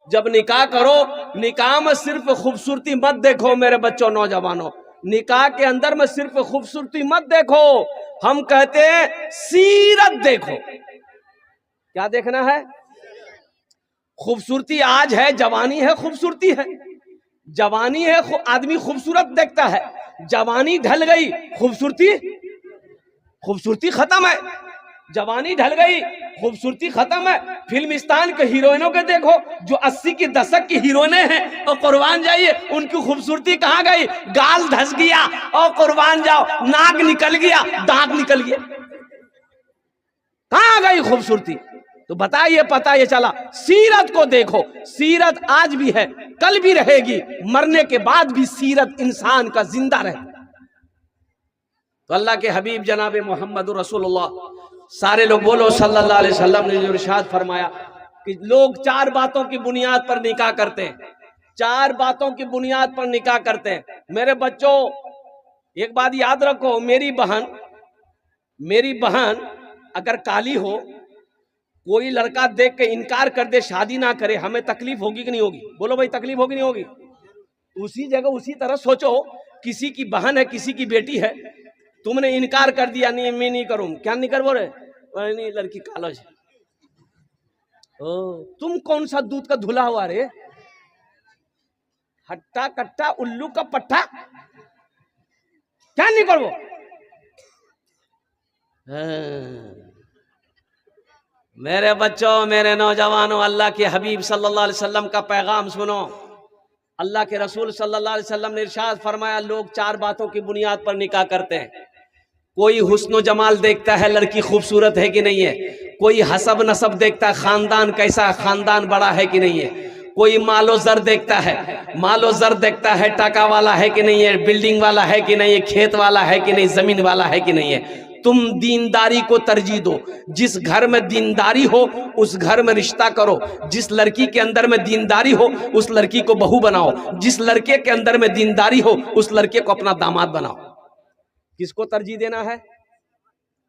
जब निकाह करो, निकाह में सिर्फ खूबसूरती मत देखो मेरे बच्चों नौजवानों, निकाह के अंदर में सिर्फ खूबसूरती मत देखो, हम कहते हैं सीरत देखो। क्या देखना है? खूबसूरती आज है, जवानी है, खूबसूरती है, जवानी है, आदमी खूबसूरत देखता है, जवानी ढल गई, खूबसूरती खत्म है, जवानी ढल गई, खूबसूरती खत्म है। फिल्मिस्तान के हीरोइनों के देखो, जो 80 के दशक की हीरोइनें हैं, और कुर्बान जाइए उनकी खूबसूरती कहाँ गई? गाल धस गया और कुर्बान जाओ नाक निकल गया, दांत निकल गया, कहाँ गई खूबसूरती? तो बताइए, पता ये चला। सीरत को देखो, सीरत आज भी है, कल भी रहेगी, मरने के बाद भी सीरत इंसान का जिंदा रहे। तो अल्लाह के हबीब जनाब मोहम्मद रसूलुल्लाह, सारे लोग बोलो सल्लल्लाहु अलैहि वसल्लम ने जो इरशाद फरमाया कि लोग 4 बातों की बुनियाद पर निकाह करते हैं, 4 बातों की बुनियाद पर निकाह करते हैं। मेरे बच्चों एक बात याद रखो, मेरी बहन अगर काली हो, कोई लड़का देख के इनकार कर दे, शादी ना करे, हमें तकलीफ होगी कि नहीं होगी? बोलो भाई, तकलीफ होगी नहीं होगी? उसी जगह उसी तरह सोचो, किसी की बहन है, किसी की बेटी है, तुमने इनकार कर दिया, नहीं मैं नहीं करूं, क्या नहीं कर बोले, नहीं लड़की कालज है। तुम कौन सा दूध का धुला हुआ रे, हट्टा कट्टा उल्लू का पट्टा, क्या नहीं करो? मेरे बच्चों, मेरे नौजवानों, अल्लाह के हबीब सल्लल्लाहु अलैहि वसल्लम का पैगाम सुनो। अल्लाह के रसूल सल्लल्लाहु अलैहि वसल्लम ने इरशाद फरमाया, लोग 4 बातों की बुनियाद पर निकाह करते हैं। कोई हुस्न जमाल देखता है, लड़की खूबसूरत है कि नहीं है, कोई हसब नसब देखता है, खानदान कैसा, खानदान बड़ा है कि नहीं है, कोई मालो जर देखता है, मालो जर देखता है, टका वाला है कि नहीं है, बिल्डिंग वाला है कि नहीं है, खेत वाला है कि नहीं, जमीन वाला है कि नहीं है। तुम दीनदारी को तरजीह दो, जिस घर में दीनदारी हो उस घर में रिश्ता करो, जिस लड़की के अंदर में दीनदारी हो उस लड़की को बहू बनाओ, जिस लड़के के अंदर में दीनदारी हो उस लड़के को अपना दामाद बनाओ। किसको तरजीह देना है?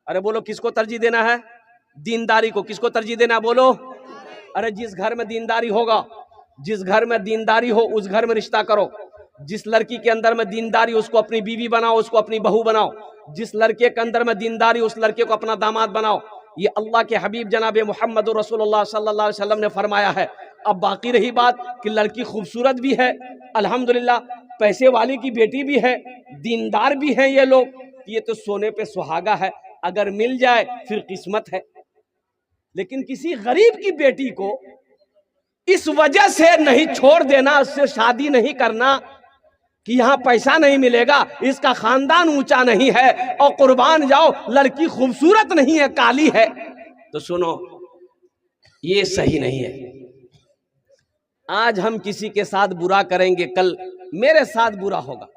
अरे बोलो, किसको तरजीह देना है? दीनदारी को। किसको तरजीह देना? बोलो। अरे जिस घर में दीनदारी होगा, जिस घर में दीनदारी हो उस घर में रिश्ता करो, जिस लड़की के अंदर में दीनदारी उसको अपनी बीवी बनाओ, उसको अपनी बहू बनाओ, जिस लड़के के अंदर में दीनदारी उस लड़के को अपना दामाद बनाओ। ये अल्लाह के हबीब जनाब मोहम्मद रसूलुल्लाह सल्लल्लाहु अलैहि वसल्लम ने फरमाया है। अब बाकी रही बात कि लड़की खूबसूरत भी है, अल्हम्दुलिल्लाह, पैसे वाली की बेटी भी है, दीनदार भी है, ये लोग, ये तो सोने पे सुहागा है, अगर मिल जाए फिर किस्मत है। लेकिन किसी गरीब की बेटी को इस वजह से नहीं छोड़ देना, उससे शादी नहीं करना कि यहाँ पैसा नहीं मिलेगा, इसका खानदान ऊंचा नहीं है, और कुर्बान जाओ लड़की खूबसूरत नहीं है, काली है, तो सुनो, ये सही नहीं है। आज हम किसी के साथ बुरा करेंगे, कल मेरे साथ बुरा होगा,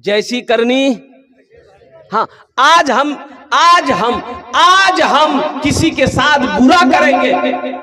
जैसी करनी। हाँ, आज हम किसी के साथ बुरा करेंगे,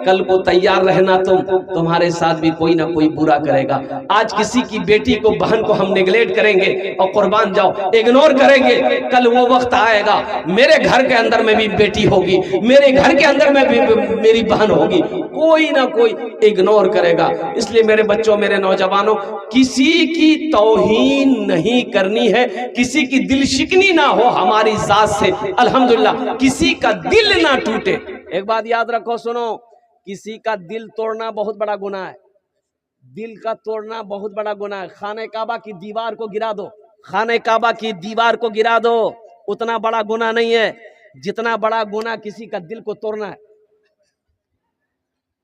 कल को तैयार रहना तुम्हारे साथ भी कोई ना कोई बुरा करेगा। आज किसी की बेटी को, बहन को हम नेगलेक्ट करेंगे और कुर्बान जाओ इग्नोर करेंगे, कल वो वक्त आएगा मेरे घर के अंदर में भी बेटी होगी, मेरे घर के अंदर में भी मेरी बहन होगी, कोई ना कोई इग्नोर करेगा। इसलिए मेरे बच्चों, मेरे नौजवानों, किसी की तौहीन नहीं करनी है, किसी की दिल शिकनी ना हो हमारी जात से, अल्हम्दुलिल्लाह, किसी का दिल ना टूटे। एक बात याद रखो, सुनो, किसी का दिल तोड़ना बहुत बड़ा गुनाह है, दिल का तोड़ना बहुत बड़ा गुनाह है। खाने काबा की दीवार को गिरा दो, खाने काबा की दीवार को गिरा दो, उतना बड़ा गुनाह नहीं है जितना बड़ा गुनाह किसी का दिल को तोड़ना है।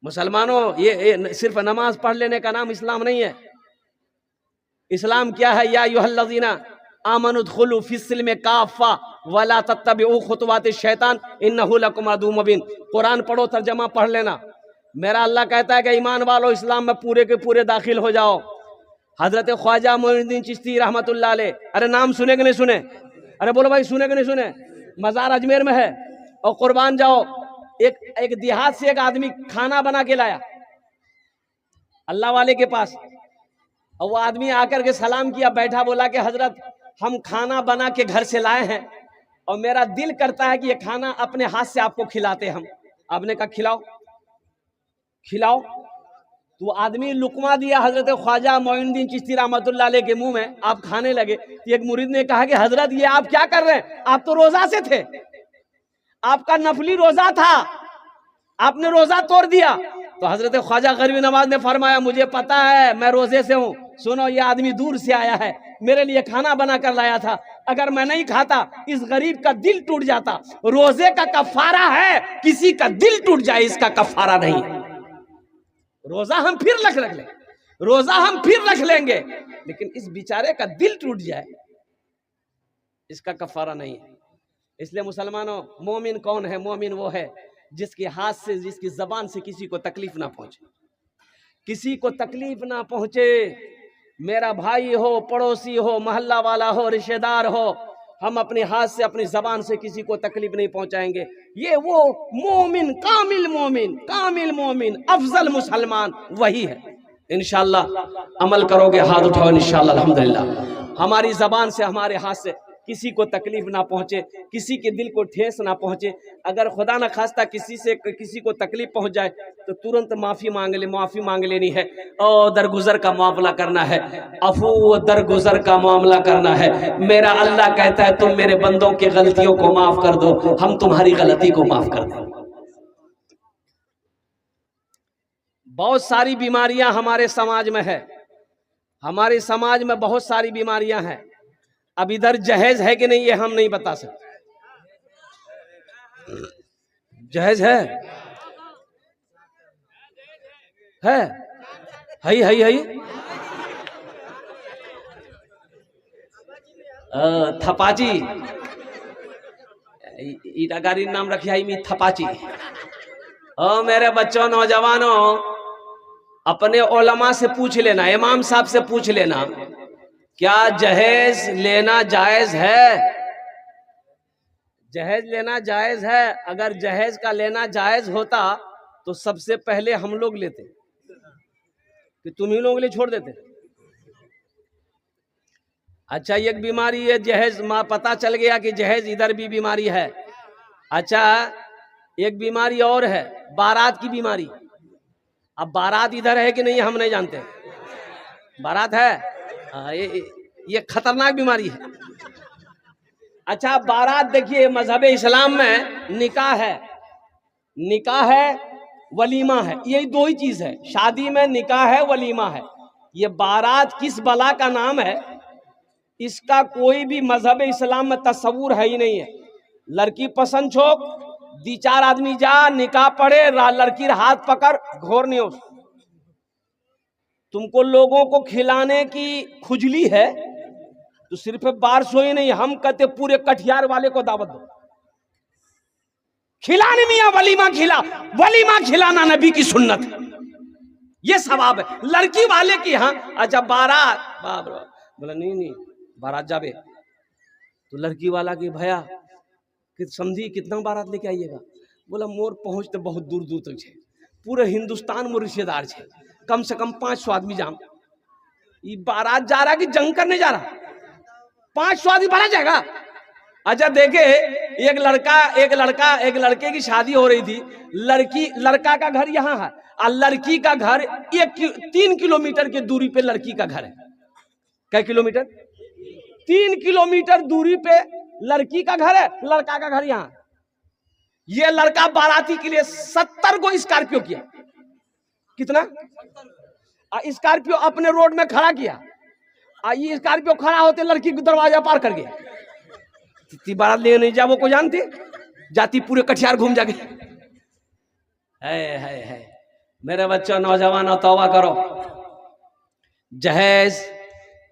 मुसलमानों, ये सिर्फ नमाज पढ़ लेने का नाम इस्लाम नहीं है। इस्लाम क्या है? या अय्युहल्लज़ीना आमनुद्खुलू फिस्सिल्मि काफ़ा वला तत्तबिउ खुतवातिश शैतान इन्नहु लकुम अदुव्वुम मुबीन। कुरान पढ़ो, तर्जमा पढ़ लेना। मेरा अल्लाह कहता है कि ईमान वालों, इस्लाम में पूरे के पूरे दाखिल हो जाओ। हजरत ख्वाजा मोइनुद्दीन चिश्ती रहमतुल्लाह अलैह, अरे नाम सुने कि नहीं सुने? अरे बोलो भाई, सुने कि नहीं सुने? मज़ार अजमेर में है, और कुर्बान जाओ, एक देहात से एक आदमी खाना बना के लाया अल्लाह वाले के पास, और वो आदमी आकर के सलाम किया, बैठा, बोला कि हजरत हम खाना बना के घर से लाए हैं और मेरा दिल करता है कि ये खाना अपने हाथ से आपको खिलाते हम। आपने कहा खिलाओ खिलाओ। तो आदमी लुकमा दिया हजरत ख्वाजा मोइनुद्दीन चिश्ती रहमतुल्लाह अलैह के मुंह में, आप खाने लगे। तो एक मुरीद ने कहा कि हजरत ये आप क्या कर रहे हैं, आप तो रोजा से थे, आपका नफली रोजा था, आपने रोजा तोड़ दिया। तो हजरत ख्वाजा गरीब नवाज ने फरमाया मुझे पता है मैं रोजे से हूं, सुनो ये आदमी दूर से आया है, मेरे लिए खाना बना कर लाया था, अगर मैं नहीं खाता इस गरीब का दिल टूट जाता। रोजे का कफारा है, किसी का दिल टूट जाए इसका कफारा नहीं है। रोजा हम फिर रख लेंगे, रोजा हम फिर रख लेंगे, लेकिन इस बेचारे का दिल टूट जाए इसका कफारा नहीं है। इसलिए मुसलमानों, मोमिन कौन है? मोमिन वो है जिसके हाथ से, जिसकी जबान से किसी को तकलीफ ना पहुंचे, किसी को तकलीफ ना पहुंचे। मेरा भाई हो, पड़ोसी हो, मोहल्ला वाला हो, रिश्तेदार हो, हम अपने हाथ से, अपनी जबान से किसी को तकलीफ नहीं पहुंचाएंगे। ये वो मोमिन, कामिल मोमिन, अफजल मुसलमान वही है। इंशाअल्लाह अमल करोगे, हाथ उठाओ इंशाअल्लाह। अल्हम्दुलिल्लाह हमारी जबान से, हमारे हाथ से किसी को तकलीफ ना पहुंचे, किसी के दिल को ठेस ना पहुंचे। अगर खुदा न खास्ता किसी को तकलीफ पहुंच जाए तो तुरंत माफी मांग लेनी है और दरगुजर का मामला करना है, अफू दरगुजर का मामला करना है। मेरा अल्लाह कहता है तुम मेरे बंदों की गलतियों को माफ कर दो, हम तुम्हारी गलती को माफ कर दें। बहुत सारी बीमारियां हमारे समाज में है, हमारे समाज में बहुत सारी बीमारियां हैं। अब इधर जहेज है कि नहीं ये हम नहीं बता सकते। जहेज है थपाची, ईटा गाड़ी नाम रखी है थपाची। ओ मेरे बच्चों, नौजवानों, अपने उलमा से पूछ लेना, इमाम साहब से पूछ लेना, क्या जहेज लेना जायज है? जहेज लेना जायज है? अगर जहेज का लेना जायज होता तो सबसे पहले हम लोग लेते, कि तुम ही लोग ले छोड़ देते। अच्छा, एक बीमारी है जहेज, माँ पता चल गया कि जहेज इधर भी बीमारी है। अच्छा, एक बीमारी और है, बारात की बीमारी। अब बारात इधर है कि नहीं हम नहीं जानते, बारात है, ये खतरनाक बीमारी है। अच्छा, बारात देखिए, मजहब इस्लाम में निकाह है, वलीमा है, यही दो ही चीज है। शादी में निकाह है, वलीमा है। ये बारात किस बला का नाम है, इसका कोई भी मजहब इस्लाम में तस्वूर है ही नहीं है। लड़की पसंद छोक, 2-4 आदमी जा, निकाह पढ़े, लड़की हाथ पकड़, घोर नहीं हो। तुमको लोगों को खिलाने की खुजली है तो सिर्फ बारसों ही नहीं, हम कहते पूरे कटिहार वाले को दावत दो, खिलाने मियां वलीमा खिलाना नबी की सुन्नत है, ये सवाब है लड़की वाले की। हाँ, अच्छा बारात, बाप रे, बोला नहीं बारात जाबे तो लड़की वाला की भैया कि समझी कितना बारात लेके आइएगा। बोला मोर पहुंच तो बहुत दूर दूर तक है, पूरे हिंदुस्तान में रिश्तेदार है, कम से कम 500 आदमी जाम। ये बारात जा रहा कि जंग करने जा रहा? 500 आदमी बारात जाएगा। अच्छा देखे, एक लड़के की शादी हो रही थी, लड़का का घर यहाँ है और लड़की का घर 3 किलोमीटर की दूरी पे लड़की का घर है। क्या किलोमीटर? 3 किलोमीटर दूरी पे लड़की का घर है, लड़का का घर यहाँ। ये लड़का बाराती के लिए 70 को स्कॉर्पियो किया। कितना? स्कॉर्पियो अपने रोड में खड़ा किया, ये स्कॉर्पियो खड़ा होते लड़की को दरवाजा पार कर गया। इतनी बारात ले नहीं जा, वो को जानती जाती पूरे कटिहार घूम जाके। है मेरे बच्चों, नौजवानों, तौबा करो। जहेज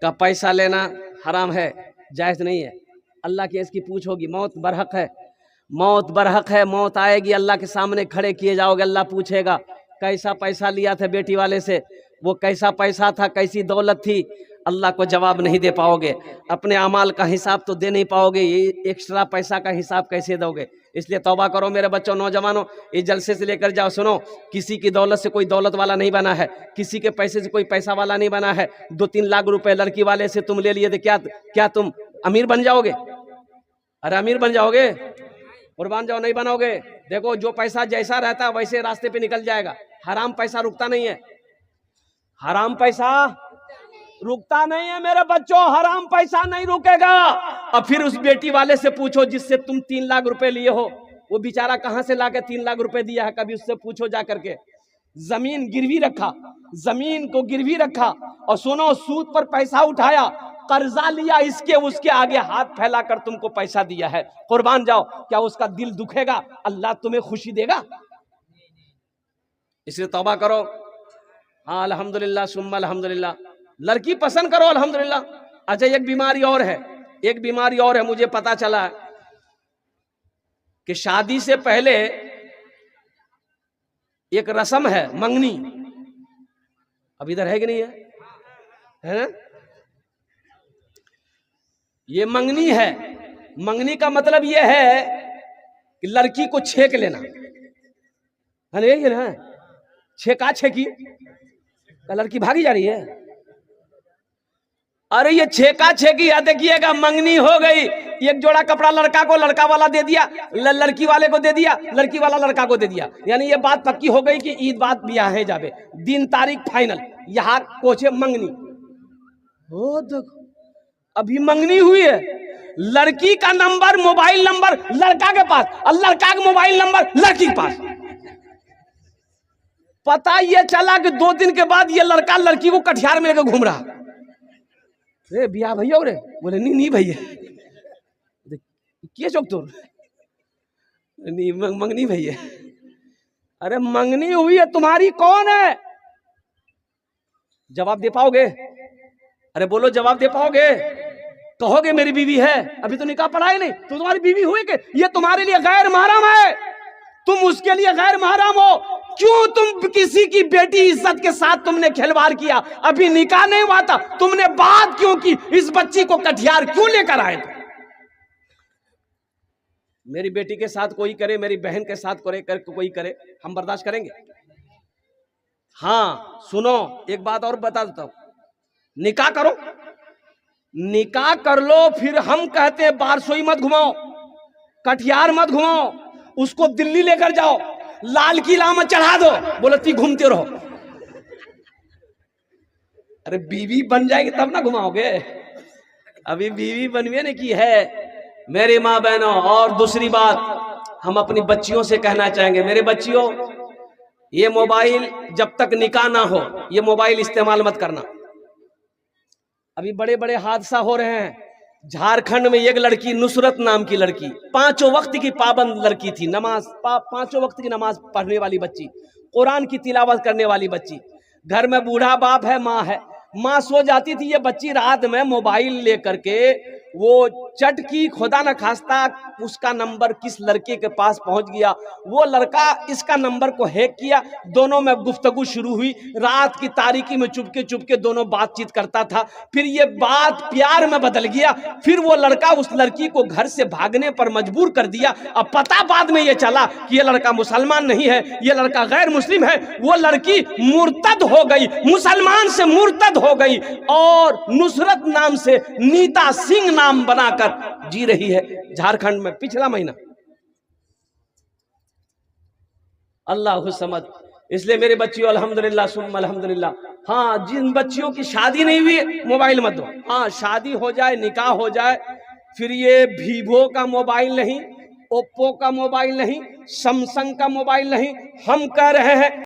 का पैसा लेना हराम है, जायज नहीं है। अल्लाह की इसकी पूछ होगी, मौत बरहक है, मौत आएगी, अल्लाह के सामने खड़े किए जाओगे, अल्लाह पूछेगा कैसा पैसा लिया था बेटी वाले से, वो कैसा पैसा था, कैसी दौलत थी। अल्लाह को जवाब नहीं दे पाओगे, अपने अमाल का हिसाब तो दे नहीं पाओगे, ये एक्स्ट्रा पैसा का हिसाब कैसे दोगे? इसलिए तौबा करो मेरे बच्चों, नौजवानों, इस जलसे से लेकर जाओ, सुनो, किसी की दौलत से कोई दौलत वाला नहीं बना है, किसी के पैसे से कोई पैसा वाला नहीं बना है। 2-3 लाख रुपए लड़की वाले से तुम ले लिए तो क्या तुम अमीर बन जाओगे? अरे अमीर बन जाओगे? कुर्बान जाओ, नहीं बनोगे। देखो, जो पैसा जैसा रहता है वैसे रास्ते पे निकल जाएगा, हराम पैसा रुकता नहीं है। हराम पैसा रुकता नहीं है मेरे बच्चों, हराम पैसा नहीं रुकेगा। अब फिर उस बेटी वाले से पूछो जिससे तुम 3 लाख रुपए लिए हो, वो बेचारा कहां से लाके 3 लाख रुपए दिया है, कभी उससे पूछो जा करके। जमीन गिरवी रखा, जमीन को गिरवी रखा, और सुनो सूद पर पैसा उठाया, कर्जा लिया, इसके उसके आगे हाथ फैलाकर तुमको पैसा दिया है, कुर्बान जाओ, क्या उसका दिल दुखेगा? अल्लाह तुम्हें खुशी देगा? इसलिए तौबा करो। हाँ अल्हम्दुलिल्लाह सुम्मा अल्हम्दुलिल्लाह, लड़की पसंद करो अल्हम्दुलिल्लाह। अच्छा एक बीमारी और है, एक बीमारी और है, मुझे पता चला है कि शादी से पहले एक रस्म है मंगनी। अब इधर है कि नहीं है ना? ये मंगनी है। मंगनी का मतलब ये है कि लड़की को छेक लेना है ना, छेका छेकी, लड़की भागी जा रही है। अरे ये छेका छेकी है, देखिएगा मंगनी हो गई, एक जोड़ा कपड़ा लड़का को लड़का वाला दे दिया, लड़की वाले को दे दिया, लड़की वाला लड़का को दे दिया, यानी ये बात पक्की हो गई कि ईद बात ब्याह है जावे, दिन तारीख फाइनल, यहाँ कोचे मंगनी। ओ देखो अभी मंगनी हुई है, लड़की का नंबर मोबाइल नंबर लड़का के पास और लड़का का मोबाइल नंबर लड़की के पास। पता ये चला कि 2 दिन के बाद ये लड़का लड़की को कटिहार में लेकर घूम रहा। रे बिया भैया रे, बोले नहीं भैया, क्या चौक तो नहीं मंगनी भैया। अरे मंगनी हुई है तुम्हारी, कौन है? जवाब दे पाओगे? अरे बोलो जवाब दे पाओगे? कहोगे मेरी बीवी है, अभी तो निकाह पढ़ा ही नहीं, तो तुम्हारी बीवी हुई कि ये तुम्हारे लिए गैर महरम है, तुम उसके लिए गैर महरम हो। क्यों तुम किसी की बेटी इज्जत के साथ तुमने खिलवाड़ किया? अभी निकाह नहीं हुआ था, तुमने बात क्यों की? इस बच्ची को कटिहार क्यों लेकर आए थे? मेरी बेटी के साथ कोई करे, मेरी बहन के साथ कोई करे, हम बर्दाश्त करेंगे? हाँ सुनो एक बात और बता देता हूं, निकाह करो, निकाह कर लो, फिर हम कहते हैं बारसोई मत घुमाओ, कटिहार मत घुमाओ, उसको दिल्ली लेकर जाओ, लाल किला में चढ़ा दो, बोलो ती घूमते रहो। अरे बीवी बन जाएगी तब ना घुमाओगे, अभी बीवी बनवे ने की है। मेरी माँ बहनों, और दूसरी बात हम अपनी बच्चियों से कहना चाहेंगे, मेरे बच्चियों ये मोबाइल जब तक निकाह ना हो ये मोबाइल इस्तेमाल मत करना। अभी बड़े बड़े हादसा हो रहे हैं। झारखंड में एक लड़की, नुसरत नाम की लड़की, 5 वक्त की पाबंद लड़की थी, नमाज 5 वक्त की नमाज पढ़ने वाली बच्ची, कुरान की तिलावत करने वाली बच्ची, घर में बूढ़ा बाप है, माँ है, माँ सो जाती थी, ये बच्ची रात में मोबाइल लेकर के वो चटकी, खुदा न खास्ता उसका नंबर किस लड़के के पास पहुंच गया, वो लड़का इसका नंबर को हैक किया, दोनों में गुफ्तगू शुरू हुई, रात की तारीकी में चुपके चुपके दोनों बातचीत करता था, फिर ये बात प्यार में बदल गया, फिर वो लड़का उस लड़की को घर से भागने पर मजबूर कर दिया। अब पता बाद में ये चला कि ये लड़का मुसलमान नहीं है, ये लड़का गैर मुस्लिम है, वो लड़की मुर्तद हो गई, मुसलमान से मुर्तद हो गई और नुसरत नाम से नीता सिंह नाम बनाकर जी रही है झारखंड में पिछला महीना। अल्लाह समझ। इसलिए मेरे बच्चियों अल्हम्दुलिल्लाह सुम्मा अल्हम्दुलिल्लाह, हाँ जिन बच्चियों की शादी नहीं हुई मोबाइल मत दो, हाँ शादी हो जाए, निकाह हो जाए, फिर ये वीवो का मोबाइल नहीं, ओप्पो का मोबाइल नहीं, सैमसंग का मोबाइल नहीं, हम कह रहे हैं